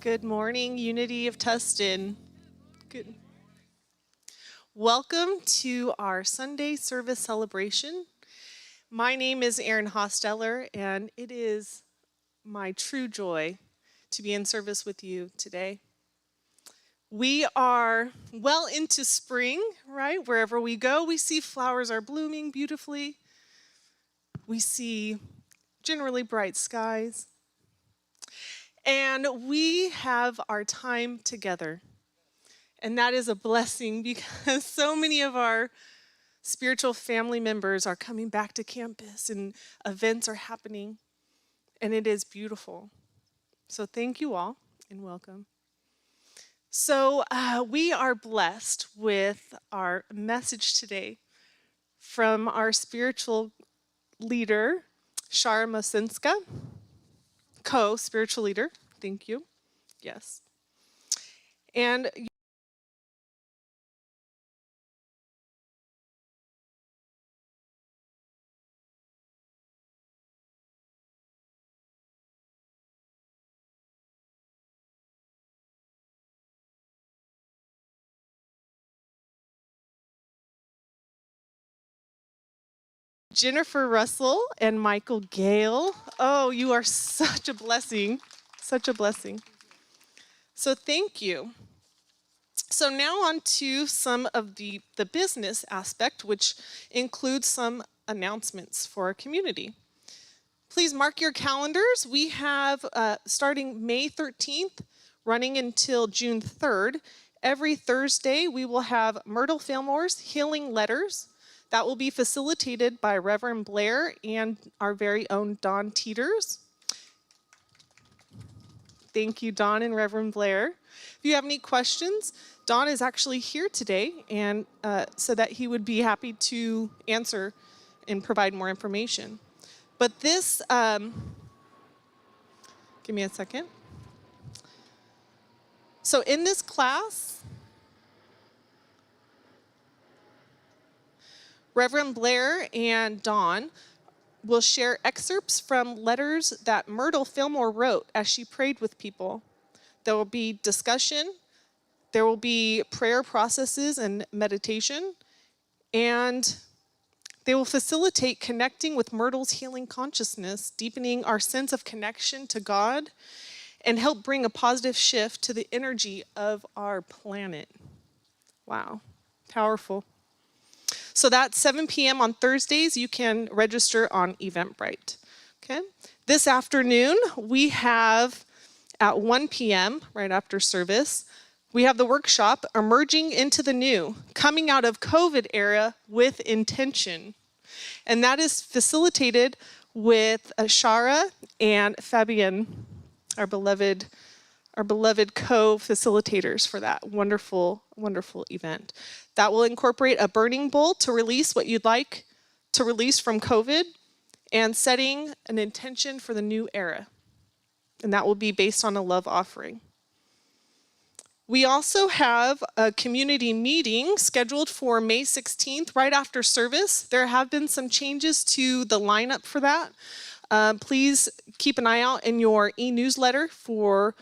Good morning, Unity of Tustin. Good. Welcome to our Sunday service celebration. My name is Erin Hosteller, and it is my true joy to be in service with you today. We are well into spring, right? Wherever we go, we see flowers are blooming beautifully. We see generally bright skies. And we have our time together. And that is a blessing because so many of our spiritual family members are coming back to campus and events are happening. And it is beautiful. So thank you all and welcome. So we are blessed with our message today from our spiritual leader, Shara Moscinska, co-spiritual leader. Thank you. Yes. And Jennifer Russell and Michael Gale. Oh, you are such a blessing. Such a blessing. So thank you. So now on to some of the business aspect, which includes some announcements for our community. Please mark your calendars. We have, starting May 13th, running until June 3rd, every Thursday we will have Myrtle Fillmore's Healing Letters. That will be facilitated by Reverend Blair and our very own Don Teeters. Thank you, Don and Reverend Blair. If you have any questions, Don is actually here today, and so that he would be happy to answer and provide more information. But this, give me a second. So in this class, Reverend Blair and Dawn will share excerpts from letters that Myrtle Fillmore wrote as she prayed with people. There will be discussion, there will be prayer processes and meditation, and they will facilitate connecting with Myrtle's healing consciousness, deepening our sense of connection to God, and help bring a positive shift to the energy of our planet. Wow, powerful. So that's 7 p.m. on Thursdays. You can register on Eventbrite. Okay. This afternoon, we have at 1 p.m., right after service, we have the workshop, Emerging into the New, Coming Out of COVID Era with Intention. And that is facilitated with Shara and Fabian, our beloved co-facilitators for that wonderful, wonderful event. That will incorporate a burning bowl to release what you'd like to release from COVID and setting an intention for the new era. And that will be based on a love offering. We also have a community meeting scheduled for May 16th, right after service. There have been some changes to the lineup for that. Please keep an eye out in your e-newsletter for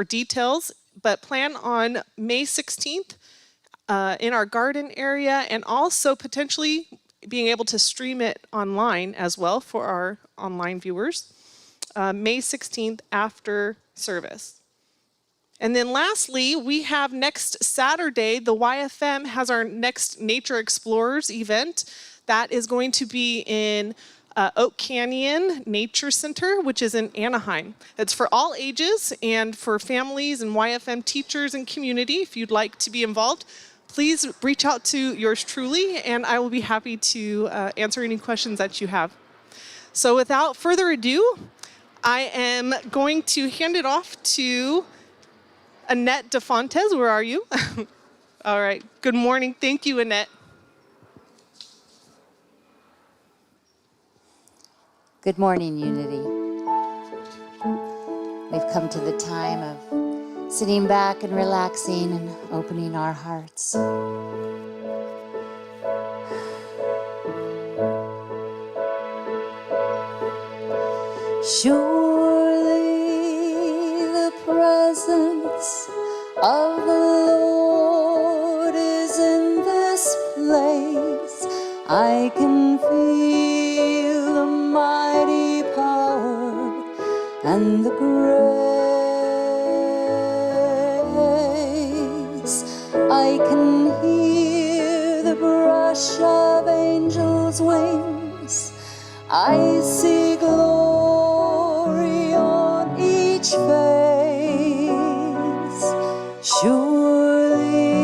details, but plan on May 16th in our garden area, and also potentially being able to stream it online as well for our online viewers. May 16th after service. And then lastly, we have next Saturday, the YFM has our next Nature Explorers event. That is going to be in Oak Canyon Nature Center, which is in Anaheim. It's for all ages and for families and YFM teachers and community. If you'd like to be involved, please reach out to yours truly, and I will be happy to answer any questions that you have. So without further ado, I am going to hand it off to Annette DeFontes. Where are you? All right. Good morning. Thank you, Annette. Good morning, Unity. We've come to the time of sitting back and relaxing and opening our hearts. Surely the of the Lord is in this place. I can feel the mighty power and the grace. I can hear the brush of angels' wings. I see glory on each face. Surely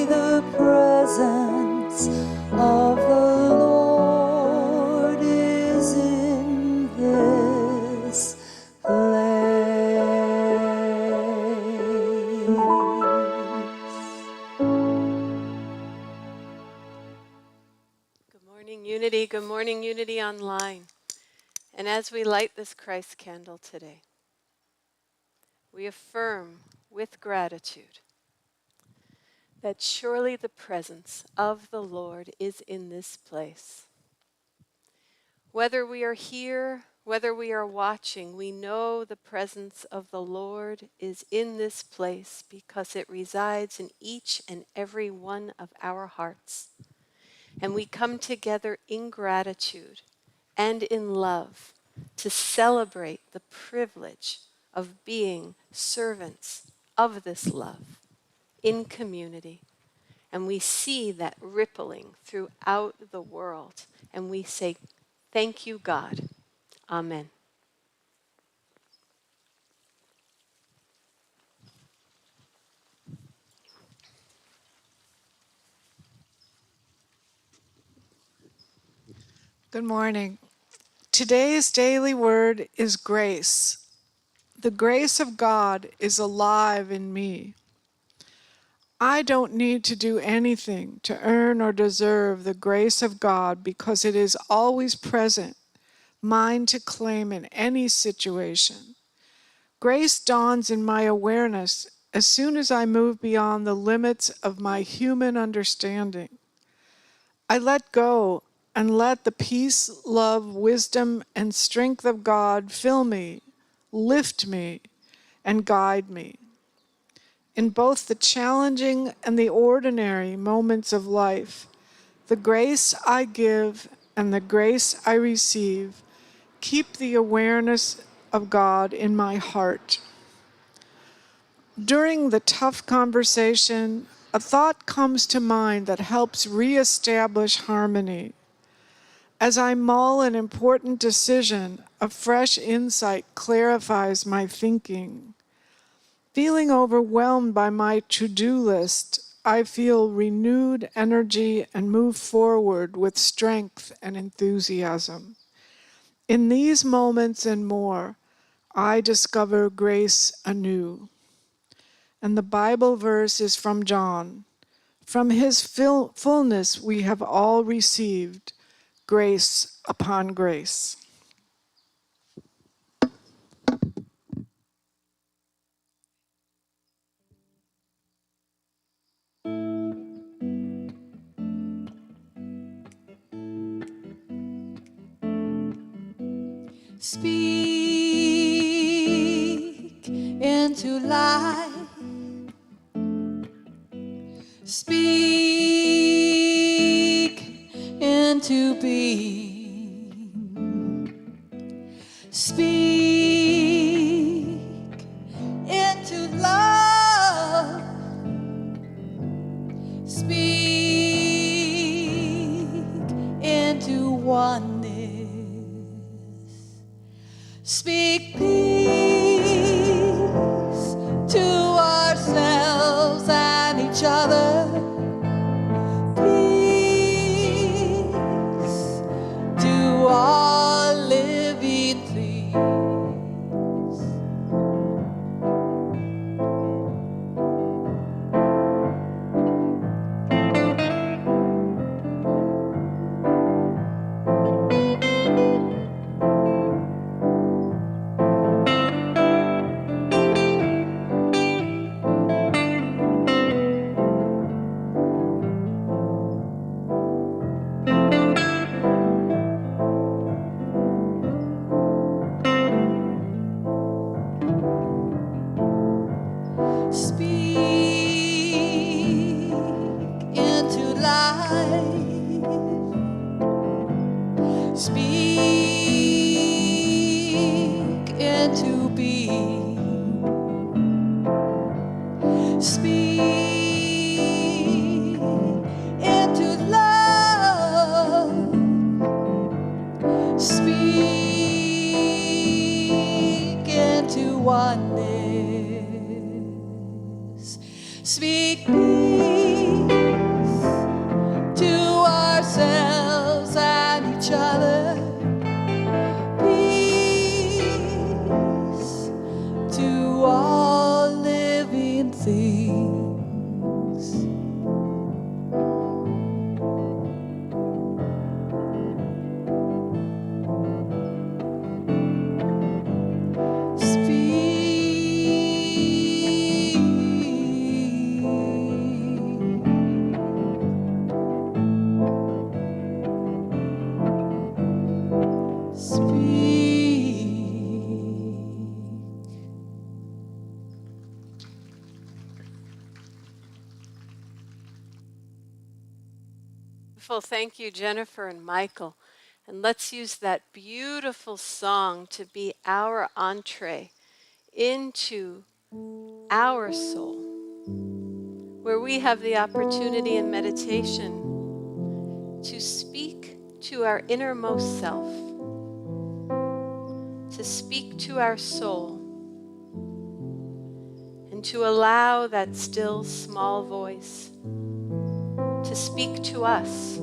the presence of the Lord is in this place. Good morning, Unity. Good morning, Unity Online. And as we light this Christ candle today, we affirm with gratitude that surely the presence of the Lord is in this place. Whether we are here, whether we are watching, we know the presence of the Lord is in this place because it resides in each and every one of our hearts. And we come together in gratitude and in love to celebrate the privilege of being servants of this love in community. And we see that rippling throughout the world. And we say, thank you, God. Amen. Good morning. Today's daily word is grace. The grace of God is alive in me. I don't need to do anything to earn or deserve the grace of God because it is always present, mine to claim in any situation. Grace dawns in my awareness as soon as I move beyond the limits of my human understanding. I let go and let the peace, love, wisdom, and strength of God fill me, lift me, and guide me. In both the challenging and the ordinary moments of life, the grace I give and the grace I receive keep the awareness of God in my heart. During the tough conversation, a thought comes to mind that helps reestablish harmony. As I mull an important decision, a fresh insight clarifies my thinking. Feeling overwhelmed by my to-do list, I feel renewed energy and move forward with strength and enthusiasm. In these moments and more, I discover grace anew. And the Bible verse is from John. From his fullness we have all received grace upon grace. Speak into life. Speak into being. Speak into love. Speak into oneness. Speak peace to ourselves and each other. Peace to all living things. life. Speak into being. Speak into love. Speak into oneness. Speak peace to ourselves and each other. Peace to all living things. Wonderful. Thank you, Jennifer and Michael. And let's use that beautiful song to be our entree into our soul, where we have the opportunity in meditation to speak to our innermost self, to speak to our soul, and to allow that still small voice to speak to us,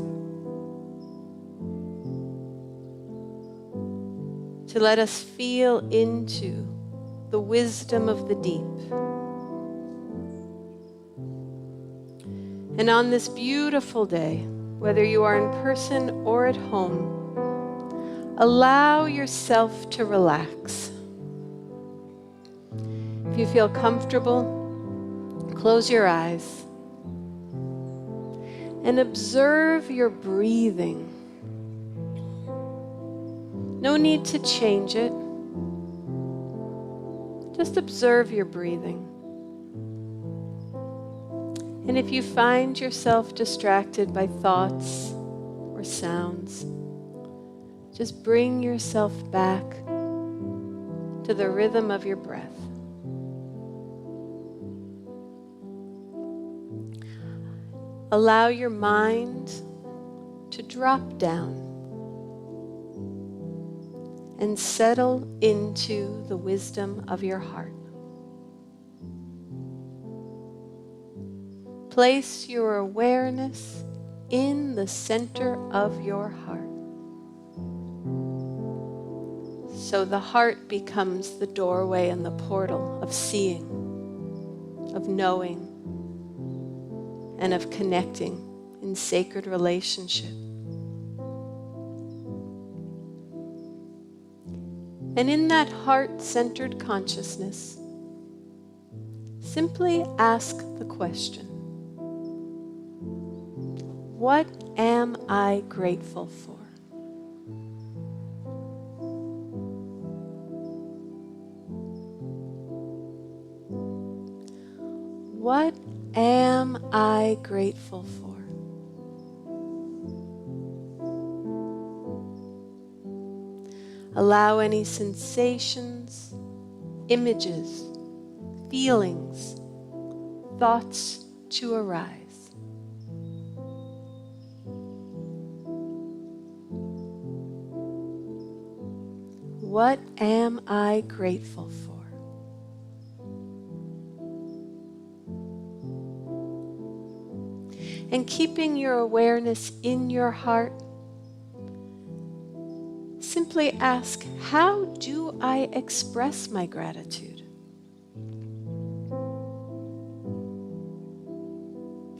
to let us feel into the wisdom of the deep. And on this beautiful day, whether you are in person or at home, allow yourself to relax. If you feel comfortable, close your eyes and observe your breathing. No need to change it. Just observe your breathing. And if you find yourself distracted by thoughts or sounds, just bring yourself back to the rhythm of your breath. Allow your mind to drop down and settle into the wisdom of your heart. Place your awareness in the center of your heart. So the heart becomes the doorway and the portal of seeing, of knowing, and of connecting in sacred relationship. And in that heart-centered consciousness, simply ask the question, what am I grateful for? What am I grateful for? Allow any sensations, images, feelings, thoughts to arise. What am I grateful for? And keeping your awareness in your heart, simply ask, how do I express my gratitude?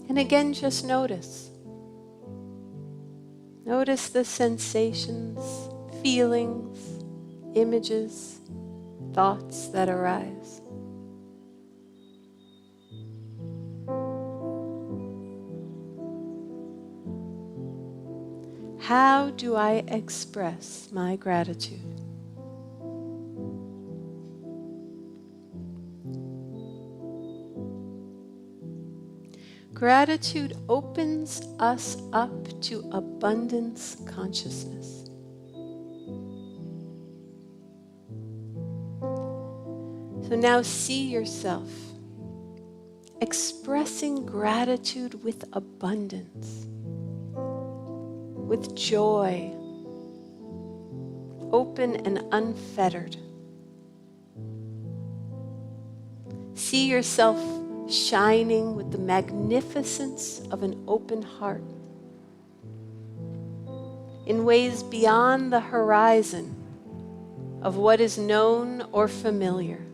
And again, just notice. Notice the sensations, feelings, images, thoughts that arise. How do I express my gratitude? Gratitude opens us up to abundance consciousness. So now see yourself expressing gratitude with abundance, with joy, open and unfettered. See yourself shining with the magnificence of an open heart in ways beyond the horizon of what is known or familiar.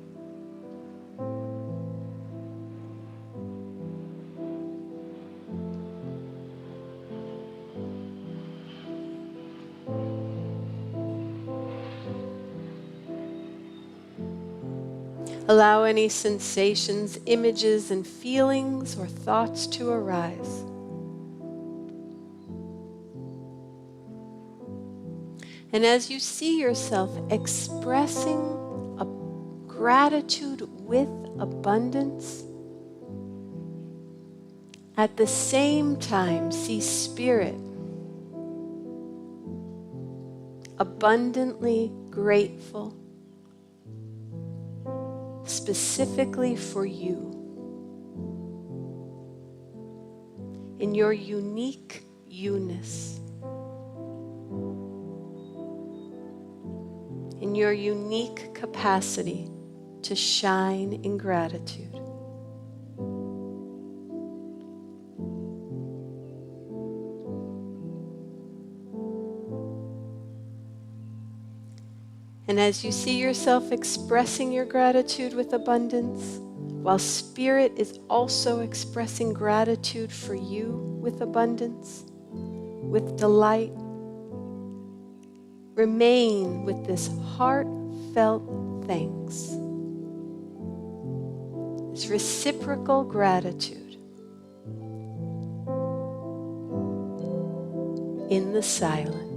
Allow any sensations, images, and feelings or thoughts to arise. And as you see yourself expressing a gratitude with abundance, at the same time see Spirit abundantly grateful specifically for you in your unique you-ness, in your unique capacity to shine in gratitude. And as you see yourself expressing your gratitude with abundance, while Spirit is also expressing gratitude for you with abundance, with delight, remain with this heartfelt thanks, this reciprocal gratitude in the silence.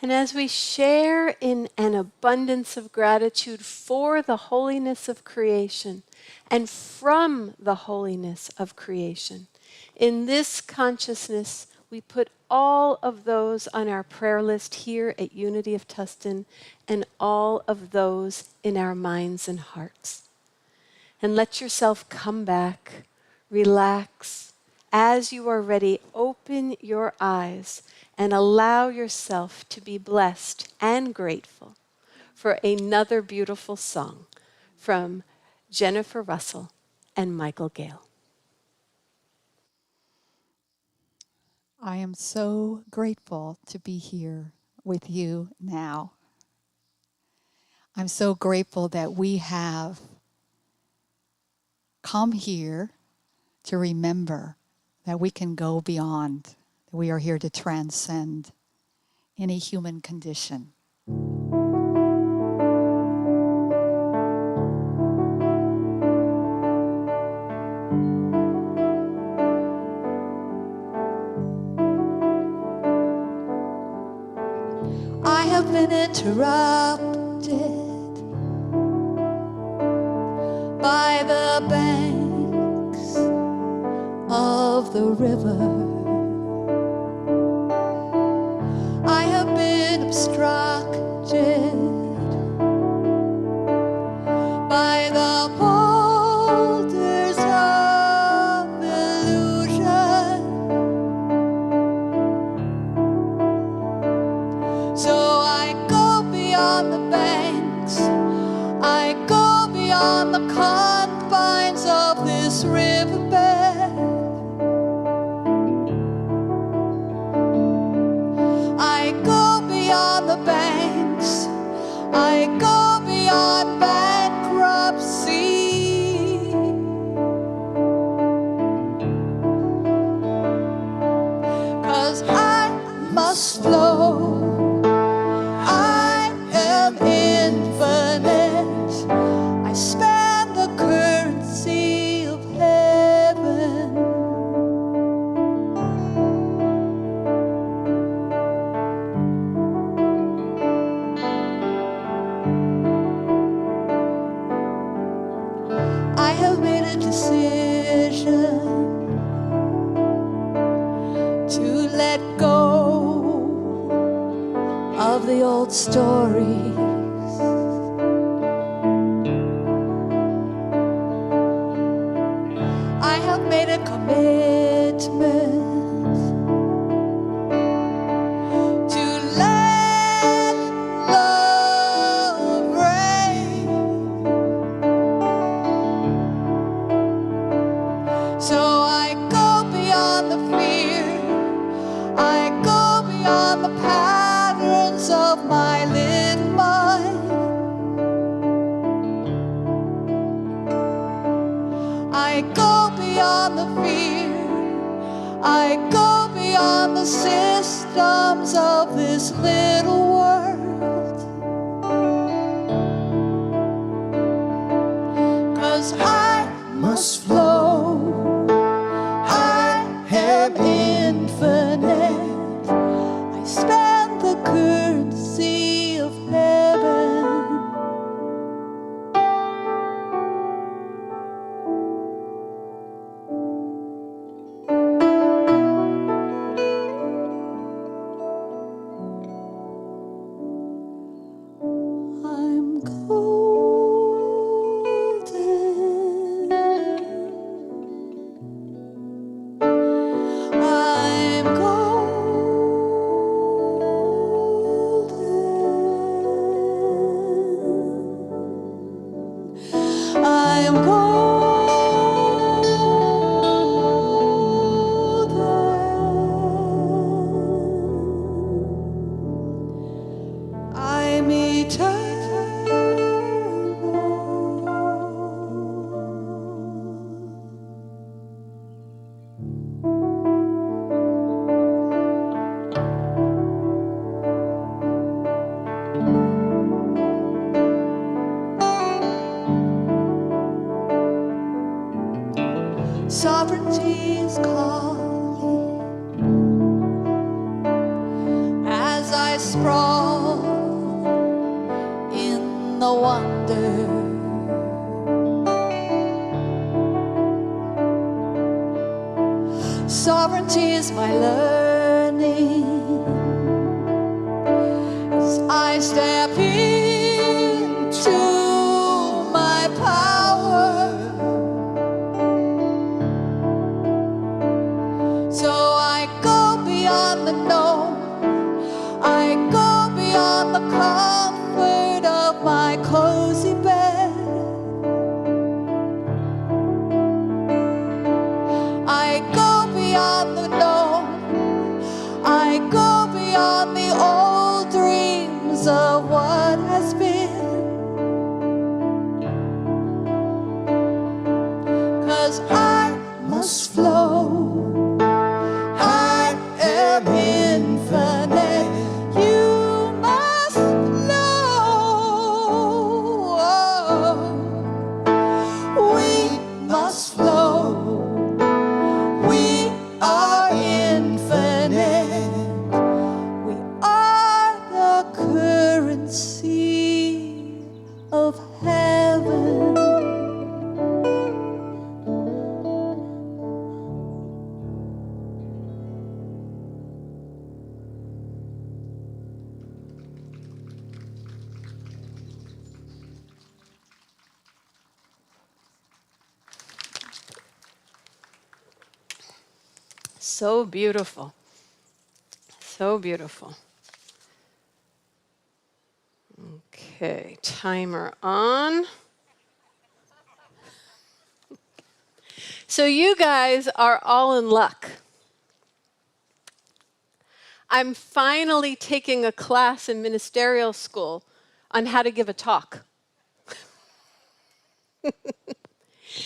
And as we share in an abundance of gratitude for the holiness of creation and from the holiness of creation, in this consciousness, We put all of those on our prayer list here at Unity of Tustin and all of those in our minds and hearts. And let yourself come back, relax. As you are ready, open your eyes and allow yourself to be blessed and grateful for another beautiful song from Jennifer Russell and Michael Gale. I am so grateful to be here with you now. I'm so grateful that we have come here to remember that we can go beyond, that we are here to transcend any human condition. I have been interrupted by the banks of the river. I have been obstructed by the boulders of illusion. So I go beyond the banks, I go beyond the confines of this riverbed. I go beyond the banks, I go beyond bankruptcy. 'Cause I must flow, I am infinite, I span the currency of heaven. I have made a decision to let go of the old stories. I have made a commitment to let love reign. So I go beyond the fear, I go beyond the patterns of my little mind. I go beyond the fear, I go beyond the systems of this little world. 'Cause I must flow, I am infinite, I span the currency of heaven. I'm golden, I'm golden, I'm golden, I'm eternal. Sovereignty is calling as I sprawl in the wonder. Sovereignty is my learning heaven. So beautiful. So beautiful. Okay, timer on. So you guys are all in luck. I'm finally taking a class in ministerial school on how to give a talk.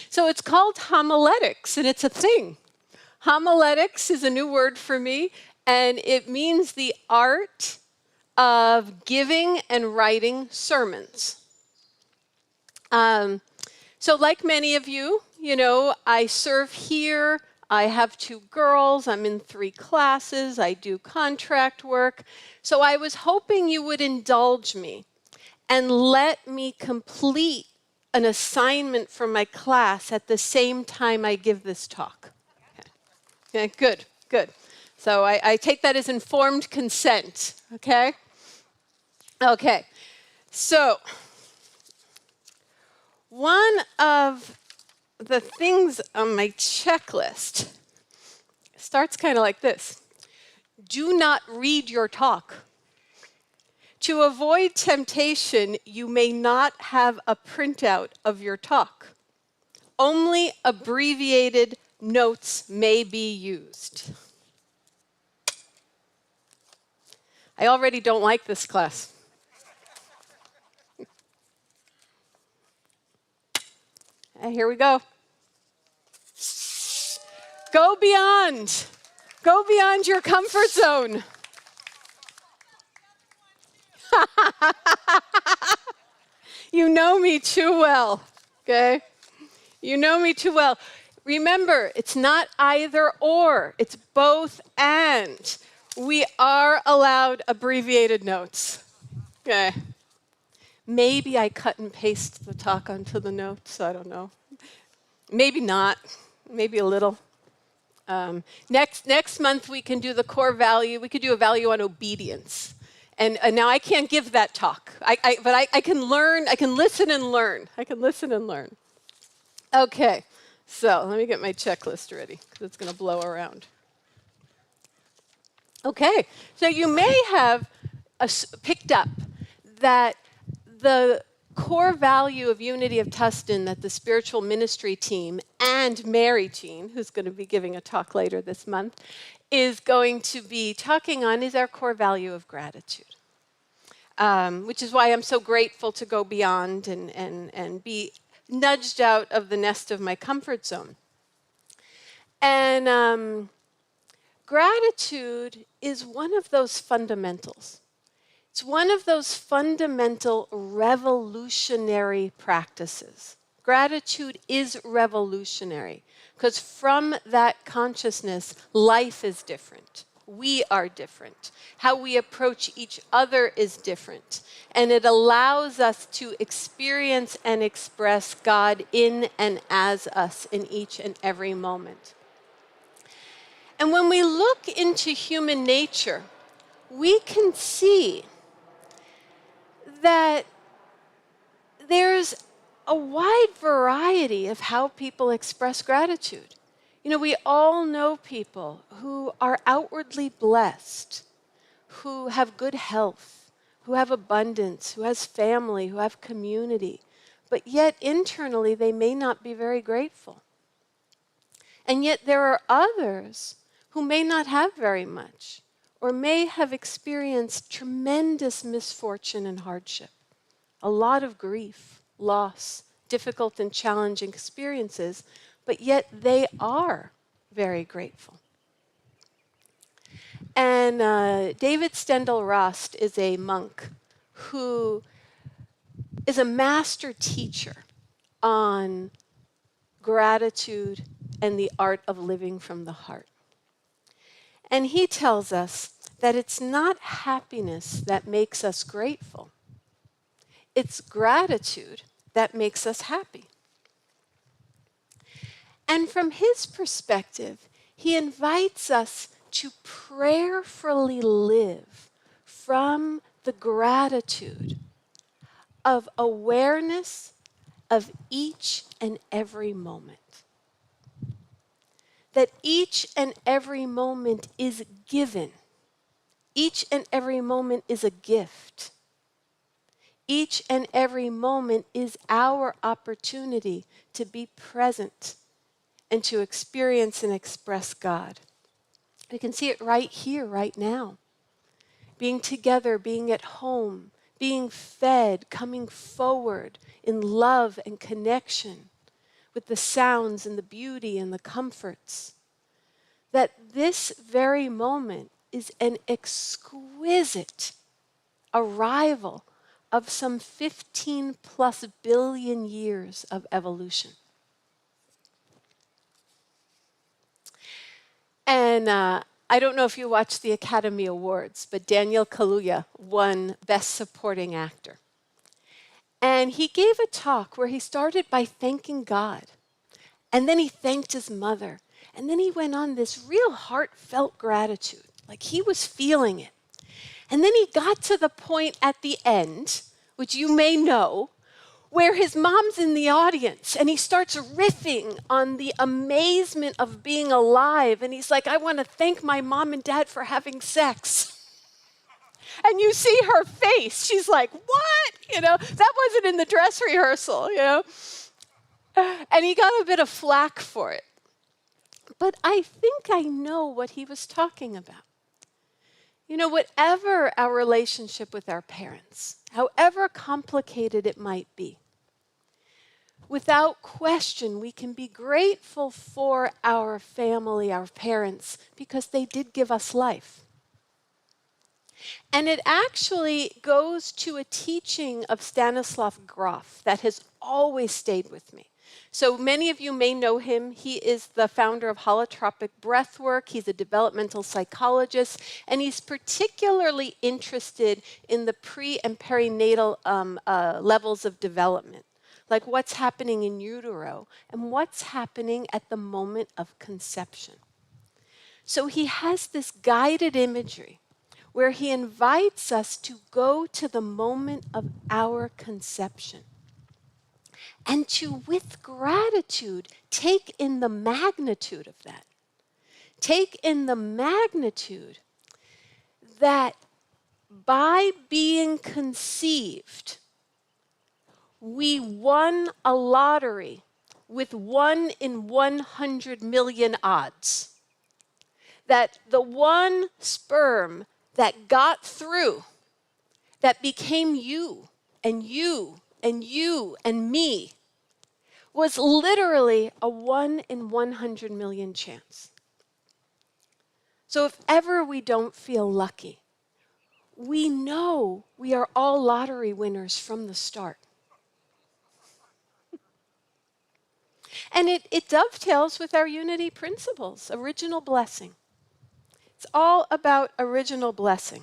So it's called homiletics, and it's a thing. Homiletics is a new word for me, and it means the art of giving and writing sermons. So like many of you, I serve here. I have 2 girls. I'm in 3 classes. I do contract work. So I was hoping you would indulge me and let me complete an assignment for my class at the same time I give this talk. Okay, good, good. So I take that as informed consent, okay? Okay, so one of the things on my checklist starts kind of like this. Do not read your talk. To avoid temptation, you may not have a printout of your talk. Only abbreviated notes may be used. I already don't like this class. Here we go. Go beyond. Go beyond your comfort zone. You know me too well, okay? You know me too well. Remember, it's not either or, it's both and. We are allowed abbreviated notes, okay? Maybe I cut and paste the talk onto the notes, I don't know. Maybe not, maybe a little. Next month we can do the core value. We could do a value on obedience. And now I can't give that talk, but I can learn, I can listen and learn. I can listen and learn. Okay, so let me get my checklist ready, because it's going to blow around. Okay, so you may have picked up that the core value of Unity of Tustin that the spiritual ministry team and Mary Jean, who's going to be giving a talk later this month, is going to be talking on is our core value of gratitude. Which is why I'm so grateful to go beyond and be nudged out of the nest of my comfort zone. And gratitude is one of those fundamentals. It's one of those fundamental revolutionary practices. Gratitude is revolutionary because from that consciousness, life is different. We are different. How we approach each other is different. And it allows us to experience and express God in and as us in each and every moment. And when we look into human nature, we can see that there's a wide variety of how people express gratitude. We all know people who are outwardly blessed, who have good health, who have abundance, who has family, who have community, but yet internally they may not be very grateful. And yet there are others who may not have very much, or may have experienced tremendous misfortune and hardship, a lot of grief, loss, difficult and challenging experiences, but yet they are very grateful. And David Stendhal-Rast is a monk who is a master teacher on gratitude and the art of living from the heart. And he tells us that it's not happiness that makes us grateful. It's gratitude that makes us happy. And from his perspective, he invites us to prayerfully live from the gratitude of awareness of each and every moment. That each and every moment is given. Each and every moment is a gift. Each and every moment is our opportunity to be present and to experience and express God. We can see it right here, right now. Being together, being at home, being fed, coming forward in love and connection with the sounds and the beauty and the comforts. That this very moment is an exquisite arrival of some 15 plus billion years of evolution. And I don't know if you watched the Academy Awards, but Daniel Kaluuya won Best Supporting Actor. And he gave a talk where he started by thanking God. And then he thanked his mother. And then he went on this real heartfelt gratitude, like he was feeling it. And then he got to the point at the end, which you may know, where his mom's in the audience and he starts riffing on the amazement of being alive. And he's like, I want to thank my mom and dad for having sex. And you see her face. She's like, what? That wasn't in the dress rehearsal, And he got a bit of flack for it. But I think I know what he was talking about. Whatever our relationship with our parents, however complicated it might be, without question, we can be grateful for our family, our parents, because they did give us life. And it actually goes to a teaching of Stanislav Grof that has always stayed with me. So many of you may know him. He is the founder of holotropic breathwork. He's a developmental psychologist, and he's particularly interested in the pre- and perinatal levels of development, like what's happening in utero and what's happening at the moment of conception. So he has this guided imagery where he invites us to go to the moment of our conception and to, with gratitude, take in the magnitude of that. Take in the magnitude that by being conceived, we won a lottery with 1 in 100 million odds. That the one sperm that got through, that became you and you and you and me, was literally a 1 in 100 million chance. So if ever we don't feel lucky, we know we are all lottery winners from the start. And it dovetails with our unity principles, original blessing. It's all about original blessing.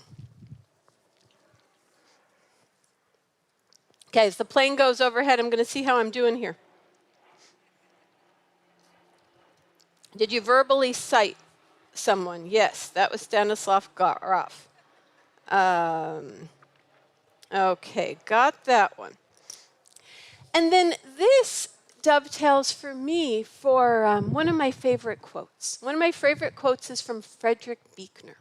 Okay, as the plane goes overhead, I'm going to see how I'm doing here. Did you verbally cite someone? Yes, that was Stanislav Grof. Okay, got that one. And then this dovetails for me for one of my favorite quotes. One of my favorite quotes is from Friedrich Buechner.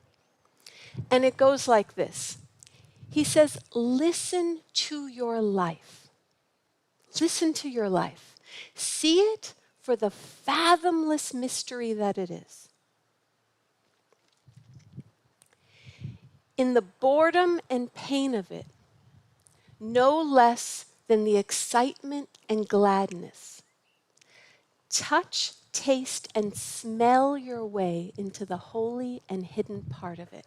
And it goes like this. He says, listen to your life. Listen to your life. See it for the fathomless mystery that it is. In the boredom and pain of it, no less than the excitement and gladness. Touch, taste, and smell your way into the holy and hidden part of it.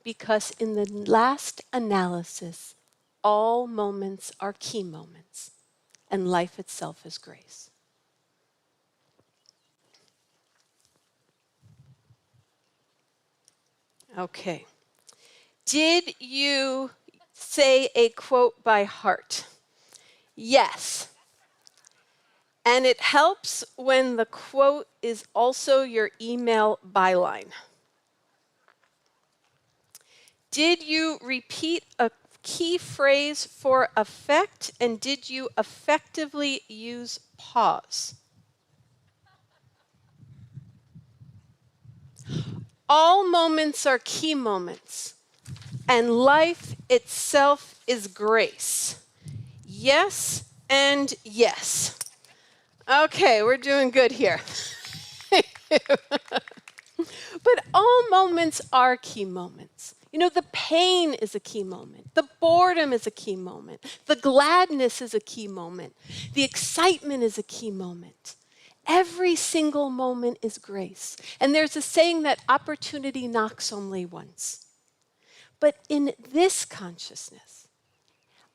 Because in the last analysis, all moments are key moments, and life itself is grace. Okay. Did you say a quote by heart? Yes. And it helps when the quote is also your email byline. Did you repeat a key phrase for effect, and did you effectively use pause? All moments are key moments, and life itself is grace. Yes and yes. Okay, we're doing good here. But all moments are key moments. You know, the pain is a key moment. The boredom is a key moment. The gladness is a key moment. The excitement is a key moment. Every single moment is grace. And there's a saying that opportunity knocks only once. But in this consciousness,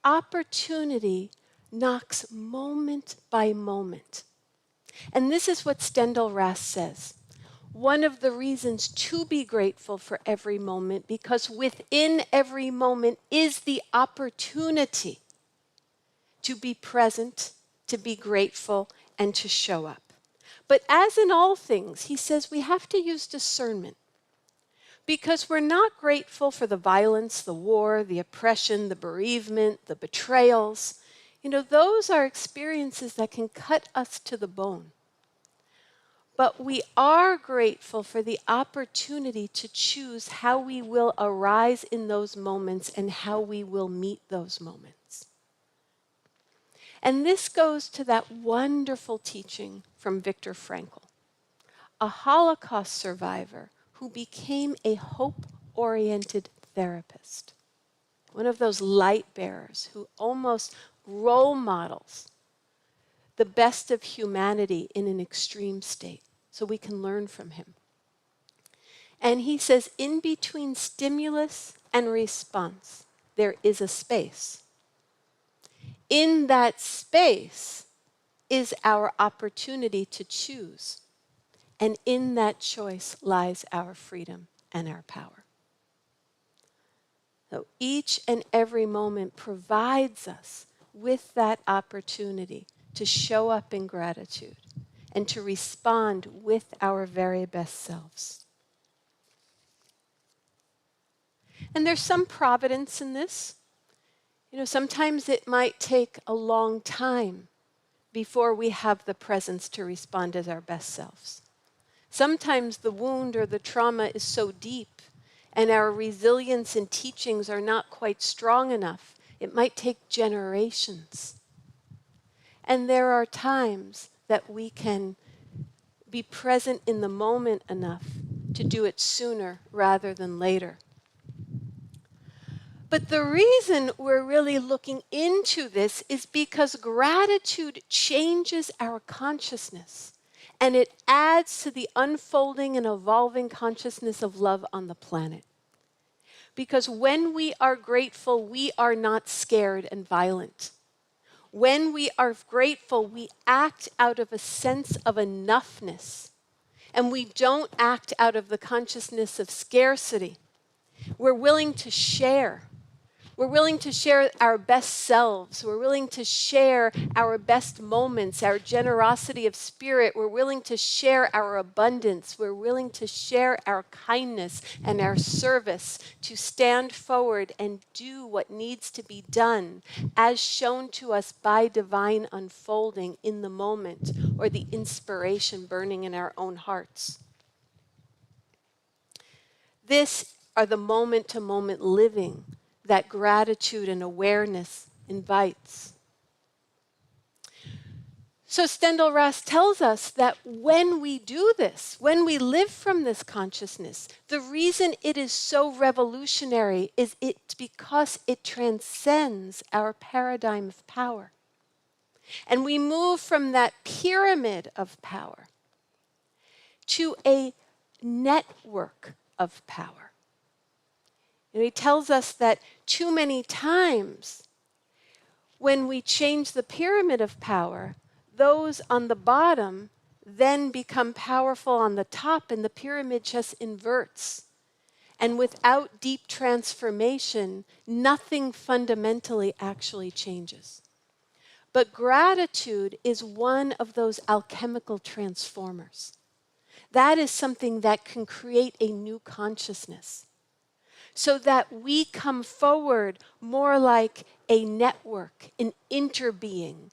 opportunity knocks moment by moment. And this is what Stendhal Rast says. One of the reasons to be grateful for every moment, because within every moment is the opportunity to be present, to be grateful, and to show up. But as in all things, he says we have to use discernment, because we're not grateful for the violence, the war, the oppression, the bereavement, the betrayals. You know, those are experiences that can cut us to the bone. But we are grateful for the opportunity to choose how we will arise in those moments and how we will meet those moments. And this goes to that wonderful teaching from Viktor Frankl, a Holocaust survivor who became a hope-oriented therapist, one of those light bearers who almost role models the best of humanity in an extreme state. So we can learn from him. And he says, in between stimulus and response, there is a space. In that space is our opportunity to choose. And in that choice lies our freedom and our power. So each and every moment provides us with that opportunity to show up in gratitude and to respond with our very best selves. And there's some providence in this. You know, sometimes it might take a long time before we have the presence to respond as our best selves. Sometimes the wound or the trauma is so deep and our resilience and teachings are not quite strong enough. It might take generations. And there are times that we can be present in the moment enough to do it sooner rather than later. But the reason we're really looking into this is because gratitude changes our consciousness, and it adds to the unfolding and evolving consciousness of love on the planet. Because when we are grateful, we are not scared and violent. When we are grateful, we act out of a sense of enoughness, and we don't act out of the consciousness of scarcity. We're willing to share. We're willing to share our best selves. We're willing to share our best moments, our generosity of spirit. We're willing to share our abundance. We're willing to share our kindness and our service, to stand forward and do what needs to be done as shown to us by divine unfolding in the moment or the inspiration burning in our own hearts. This are the moment-to-moment living that gratitude and awareness invites. So Stendhal Rast tells us that when we do this, when we live from this consciousness, the reason it is so revolutionary is it's because it transcends our paradigm of power. And we move from that pyramid of power to a network of power. And he tells us that too many times when we change the pyramid of power, those on the bottom then become powerful on the top, and the pyramid just inverts. And without deep transformation, nothing fundamentally actually changes. But gratitude is one of those alchemical transformers. That is something that can create a new consciousness so that we come forward more like a network, an interbeing.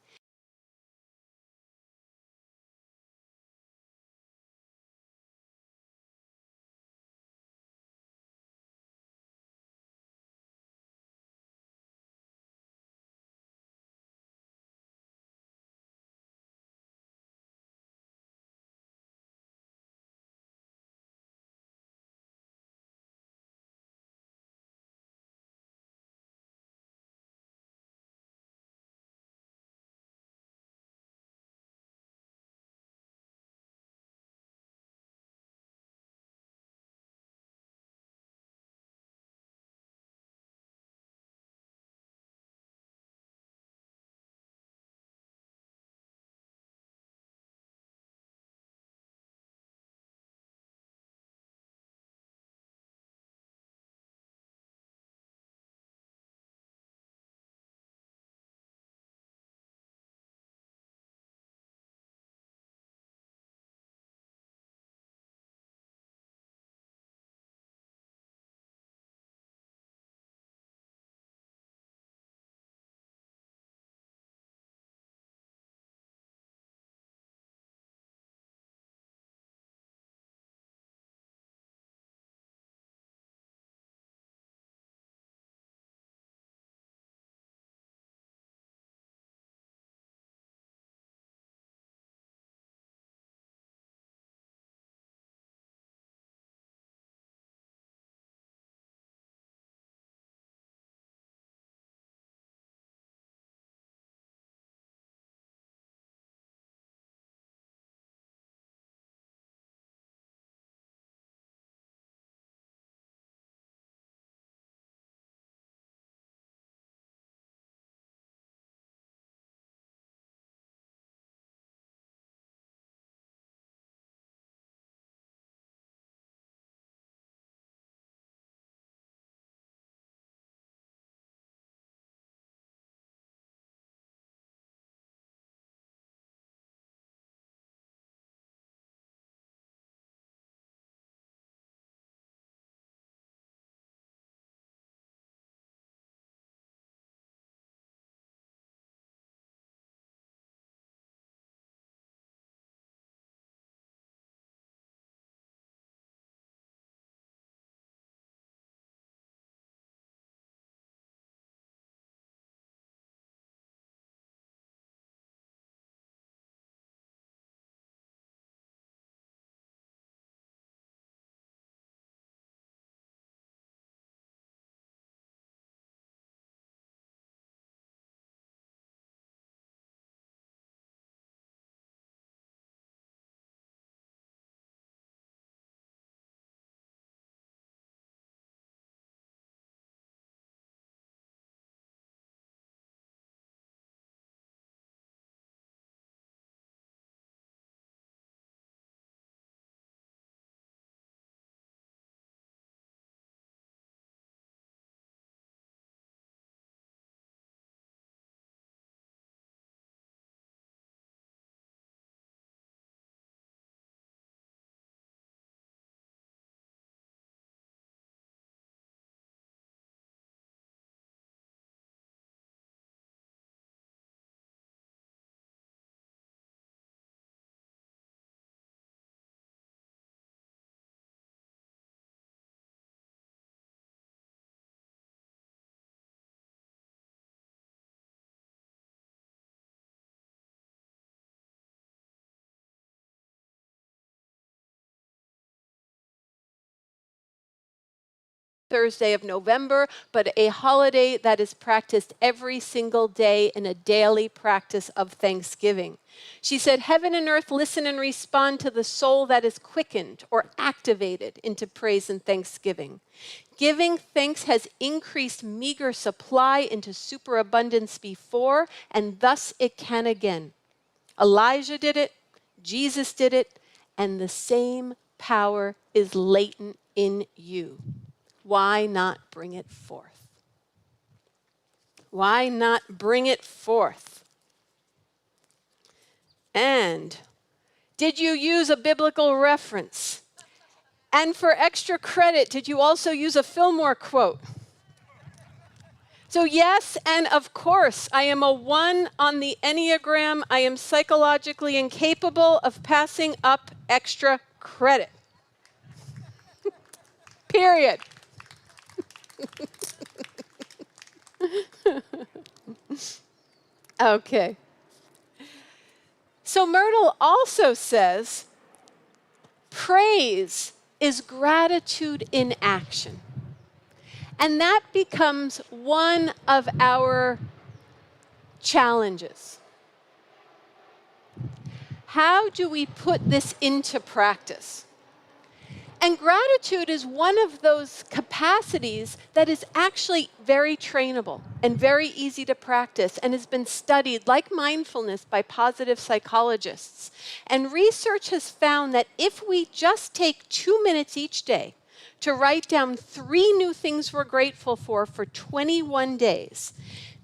Thursday of November, but a holiday that is practiced every single day in a daily practice of thanksgiving. She said, heaven and earth listen and respond to the soul that is quickened or activated into praise and thanksgiving. Giving thanks has increased meager supply into superabundance before, and thus it can again. Elijah did it, Jesus did it, and the same power is latent in you. Why not bring it forth? Why not bring it forth? And did you use a biblical reference? And for extra credit, did you also use a Fillmore quote? So yes, and of course, I am a 1 on the Enneagram. I am psychologically incapable of passing up extra credit. Period. Okay. So Myrtle also says, praise is gratitude in action. And that becomes one of our challenges. How do we put this into practice? And gratitude is one of those capacities that is actually very trainable and very easy to practice and has been studied, like mindfulness, by positive psychologists. And research has found that if we just take 2 minutes each day to write down 3 new things we're grateful for 21 days,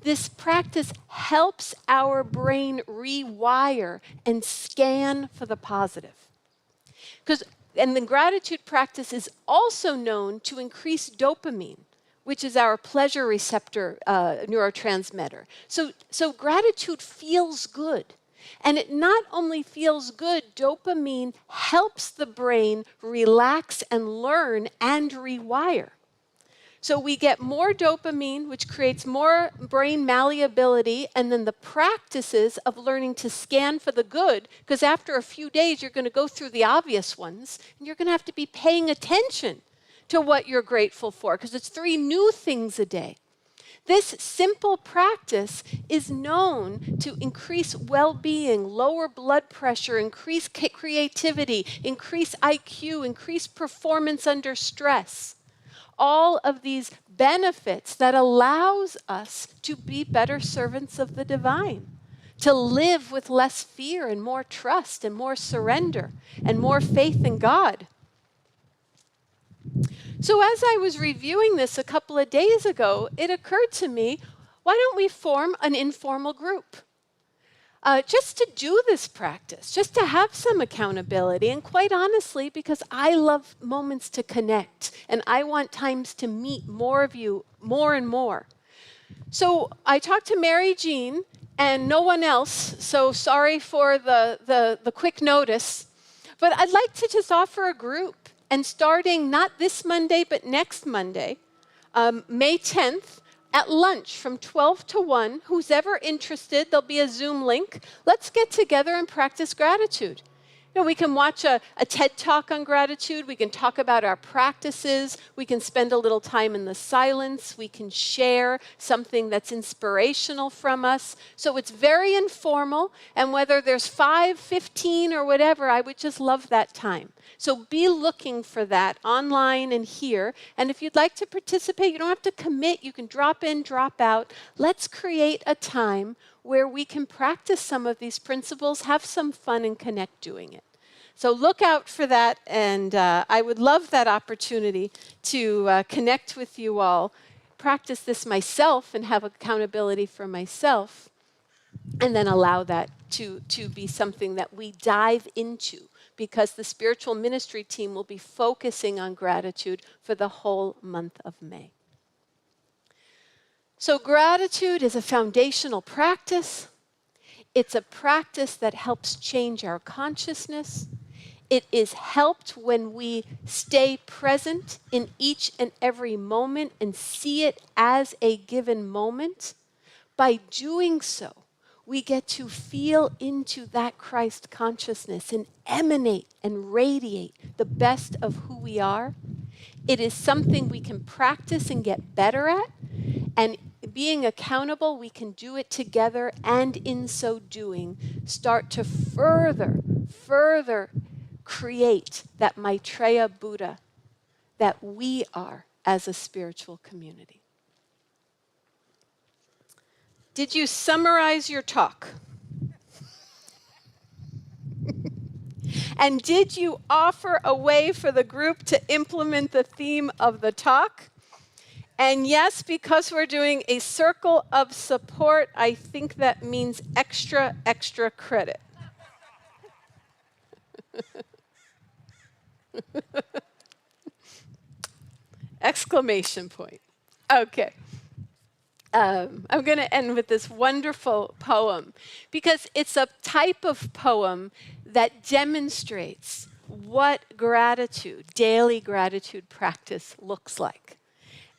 this practice helps our brain rewire and scan for the positive. And the gratitude practice is also known to increase dopamine, which is our pleasure receptor neurotransmitter. So gratitude feels good. And it not only feels good, dopamine helps the brain relax and learn and rewire. So we get more dopamine, which creates more brain malleability, and then the practices of learning to scan for the good, because after a few days, you're going to go through the obvious ones, and you're going to have to be paying attention to what you're grateful for, because it's 3 new things a day. This simple practice is known to increase well-being, lower blood pressure, increase creativity, increase IQ, increase performance under stress. All of these benefits that allows us to be better servants of the divine, to live with less fear and more trust and more surrender and more faith in God. So as I was reviewing this a couple of days ago, it occurred to me, why don't we form an informal group? Just to do this practice, just to have some accountability, and quite honestly, because I love moments to connect, and I want times to meet more of you, more and more. So I talked to Mary Jean and no one else, so sorry for the quick notice, but I'd like to just offer a group, and starting not this Monday, but next Monday, May 10th, at lunch from 12 to 1, who's ever interested, there'll be a Zoom link. Let's get together and practice gratitude. You know, we can watch a TED Talk on gratitude. We can talk about our practices. We can spend a little time in the silence. We can share something that's inspirational from us. So it's very informal. And whether there's 5, 15, or whatever, I would just love that time. So be looking for that online and here. And if you'd like to participate, you don't have to commit. You can drop in, drop out. Let's create a time where we can practice some of these principles, have some fun, and connect doing it. So look out for that, and I would love that opportunity to connect with you all, practice this myself and have accountability for myself, and then allow that to be something that we dive into, because the spiritual ministry team will be focusing on gratitude for the whole month of May. So gratitude is a foundational practice. It's a practice that helps change our consciousness. It is helped when we stay present in each and every moment and see it as a given moment. By doing so, we get to feel into that Christ consciousness and emanate and radiate the best of who we are. It is something we can practice and get better at. And being accountable, we can do it together, and in so doing, start to further create that Maitreya Buddha that we are as a spiritual community. Did you summarize your talk? And did you offer a way for the group to implement the theme of the talk? And yes, because we're doing a circle of support, I think that means extra credit. Exclamation point. Okay. I'm going to end with this wonderful poem because it's a type of poem that demonstrates what gratitude, daily gratitude practice looks like.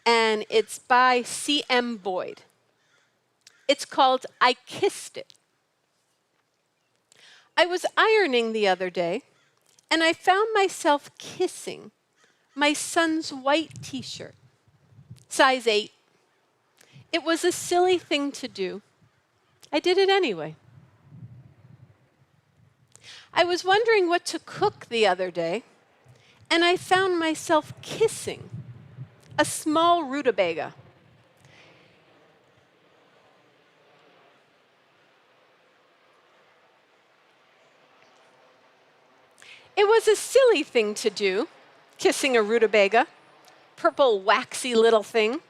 And it's by C.M. Boyd. It's called I Kissed It. I was ironing the other day, and I found myself kissing my son's white t-shirt, size 8. It was a silly thing to do. I did it anyway. I was wondering what to cook the other day, and I found myself kissing a small rutabaga. It was a silly thing to do, kissing a rutabaga, purple waxy little thing.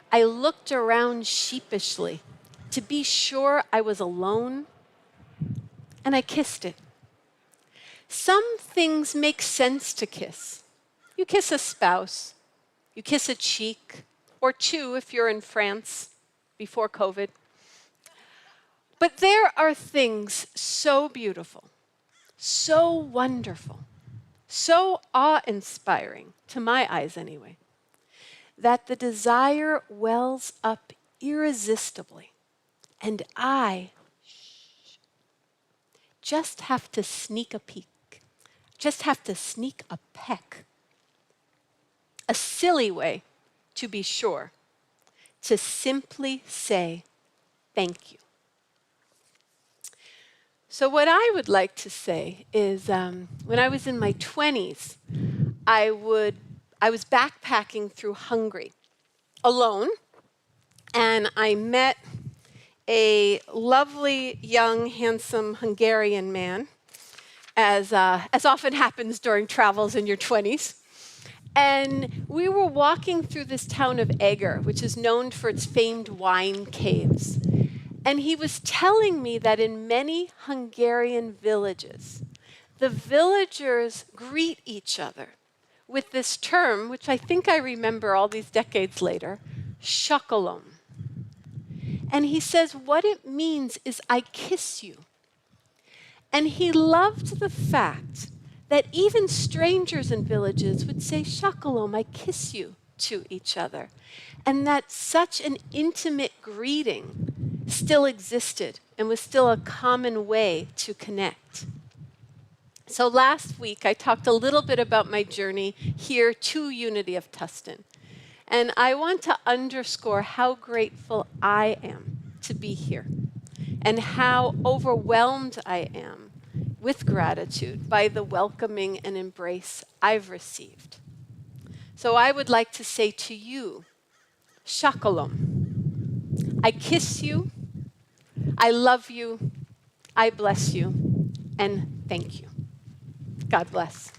I looked around sheepishly to be sure I was alone, and I kissed it. Some things make sense to kiss. You kiss a spouse, you kiss a cheek, or two if you're in France before COVID. But there are things so beautiful, so wonderful, so awe-inspiring, to my eyes anyway, that the desire wells up irresistibly, and I just have to sneak a peek, just have to sneak a peck. A silly way, to be sure, to simply say thank you. So what I would like to say is when I was in my 20s, I was backpacking through Hungary alone, and I met a lovely, young, handsome Hungarian man, as often happens during travels in your 20s. And we were walking through this town of Eger, which is known for its famed wine caves. And he was telling me that in many Hungarian villages, the villagers greet each other with this term, which I think I remember all these decades later, shakalom. And he says what it means is I kiss you. And he loved the fact that even strangers in villages would say shakalom, I kiss you, to each other. And that such an intimate greeting still existed and was still a common way to connect. So last week, I talked a little bit about my journey here to Unity of Tustin. And I want to underscore how grateful I am to be here and how overwhelmed I am with gratitude by the welcoming and embrace I've received. So I would like to say to you, shakalom. I kiss you, I love you, I bless you, and thank you. God bless.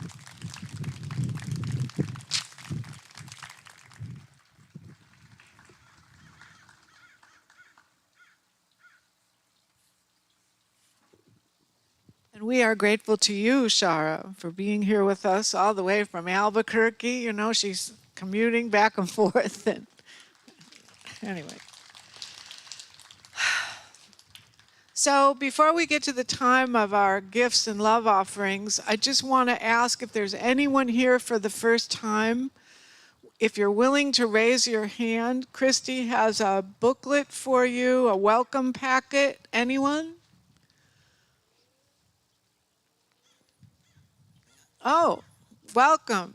And we are grateful to you, Shara, for being here with us all the way from Albuquerque. You know, she's commuting back and forth. And anyway. So before we get to the time of our gifts and love offerings, I just want to ask if there's anyone here for the first time. If you're willing to raise your hand, Christy has a booklet for you, a welcome packet. Anyone? Oh, welcome.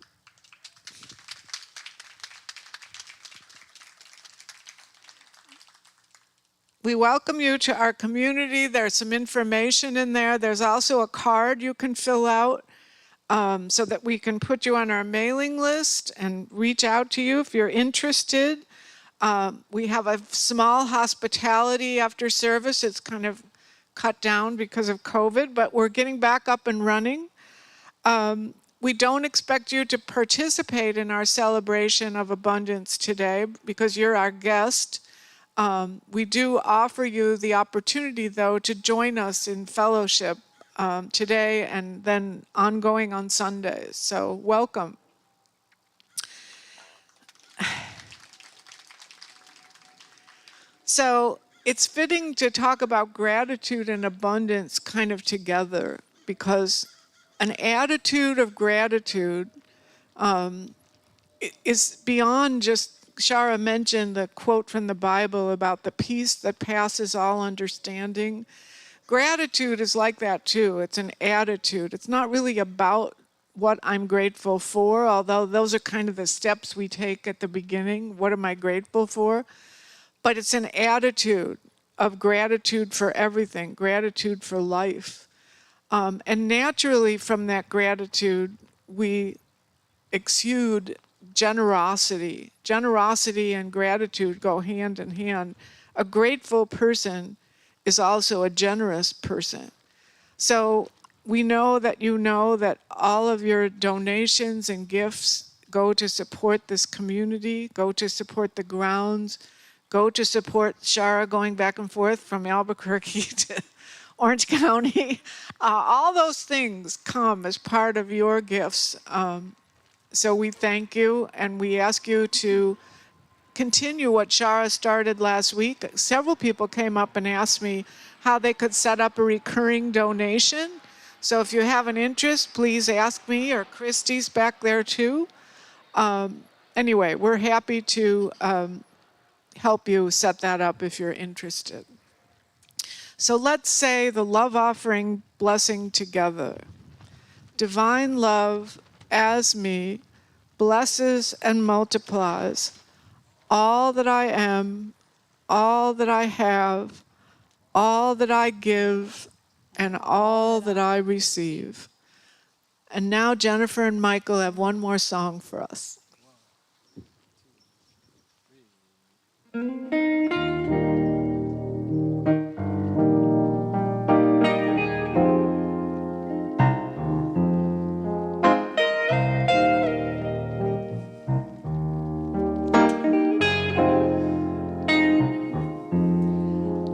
We welcome you to our community. There's some information in there. There's also a card you can fill out so that we can put you on our mailing list and reach out to you if you're interested. We have a small hospitality after service. It's kind of cut down because of COVID, but we're getting back up and running. We don't expect you to participate in our celebration of abundance today because you're our guest. We do offer you the opportunity, though, to join us in fellowship today and then ongoing on Sundays. So welcome. So it's fitting to talk about gratitude and abundance kind of together, because an attitude of gratitude is beyond just, Shara mentioned the quote from the Bible about the peace that passes all understanding. Gratitude is like that too. It's an attitude. It's not really about what I'm grateful for, although those are kind of the steps we take at the beginning. What am I grateful for? But it's an attitude of gratitude for everything, gratitude for life. And naturally from that gratitude, we exude generosity. Generosity and gratitude go hand in hand. A grateful person is also a generous person. So we know that all of your donations and gifts go to support this community, go to support the grounds, go to support Shara going back and forth from Albuquerque to Orange County. All those things come as part of your gifts. So we thank you, and we ask you to continue what Shara started last week. Several people came up and asked me how they could set up a recurring donation. So if you have an interest, please ask me, or Christy's back there too. Anyway, we're happy to help you set that up if you're interested. So let's say the love offering blessing together. Divine love as me blesses and multiplies all that I am, all that I have, all that I give, and all that I receive. And now Jennifer and Michael have one more song for us.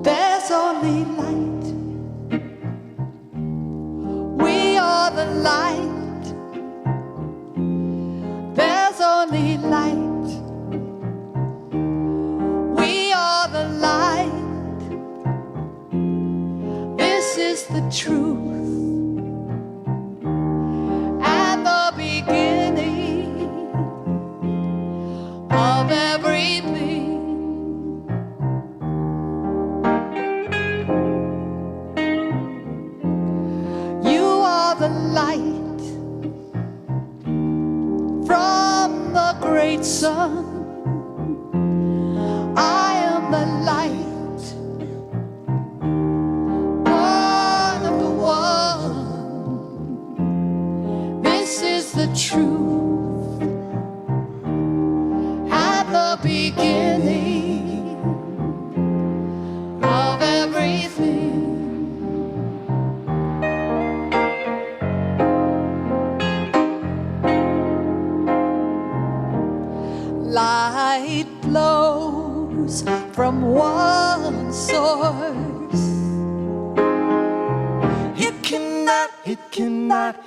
There's only light. We are the light. There's only light. We are the light. This is the truth and the beginning of everything. The light from the great sun. I am the light, one of the one. This is the truth at the beginning of everything. Light flows from one source.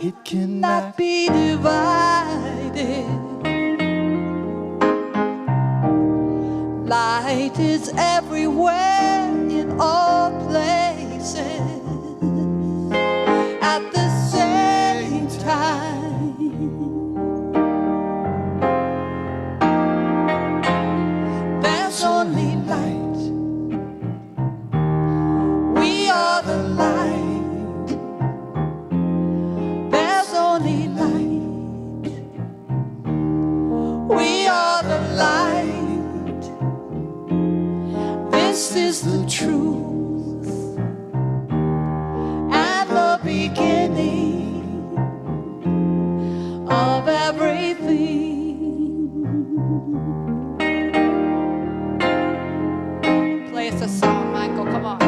It cannot be divided. Light is everywhere in all places at the same time. There's only light. We are the light. There's only light. We are the light. This is the truth and the beginning of everything. Play us a song, Michael, come on.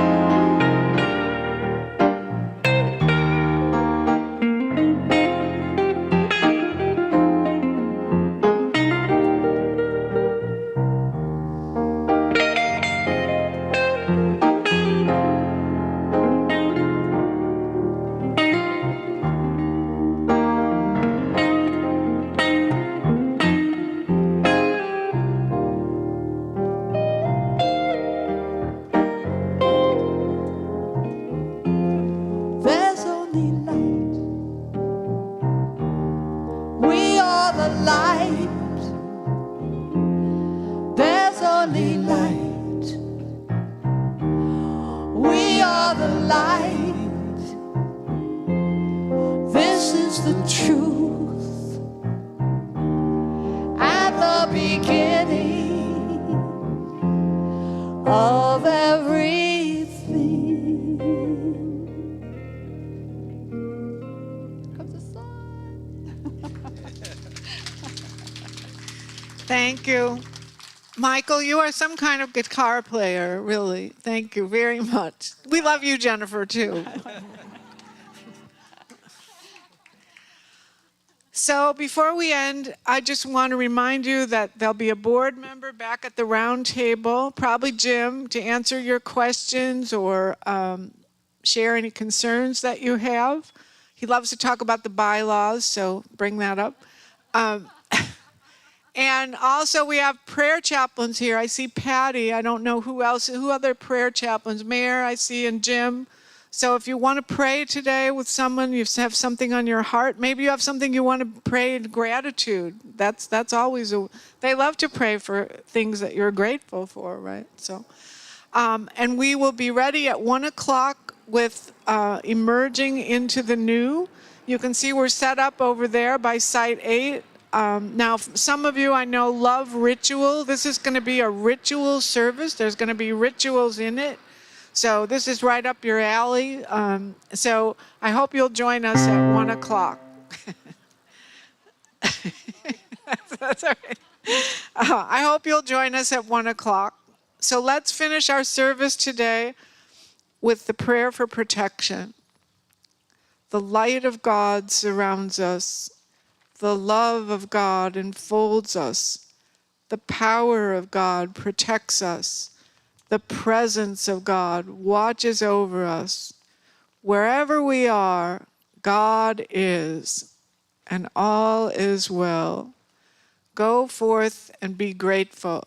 Thank you. Michael, you are some kind of guitar player, really. Thank you very much. We love you, Jennifer, too. So before we end, I just want to remind you that there'll be a board member back at the round table, probably Jim, to answer your questions or share any concerns that you have. He loves to talk about the bylaws, so bring that up. And also we have prayer chaplains here. I see Patty. I don't know who else, who other prayer chaplains? Mayor, I see, and Jim. So if you want to pray today with someone, you have something on your heart, maybe you have something you want to pray in gratitude. That's always they love to pray for things that you're grateful for, right? So, and we will be ready at 1 o'clock with emerging into the new. You can see we're set up over there by site 8. Now, some of you I know love ritual. This is going to be a ritual service. There's going to be rituals in it. So this is right up your alley. So I hope you'll join us at 1 o'clock. That's all right. I hope you'll join us at 1 o'clock. So let's finish our service today with the prayer for protection. The light of God surrounds us. The love of God enfolds us. The power of God protects us. The presence of God watches over us. Wherever we are, God is, and all is well. Go forth and be grateful.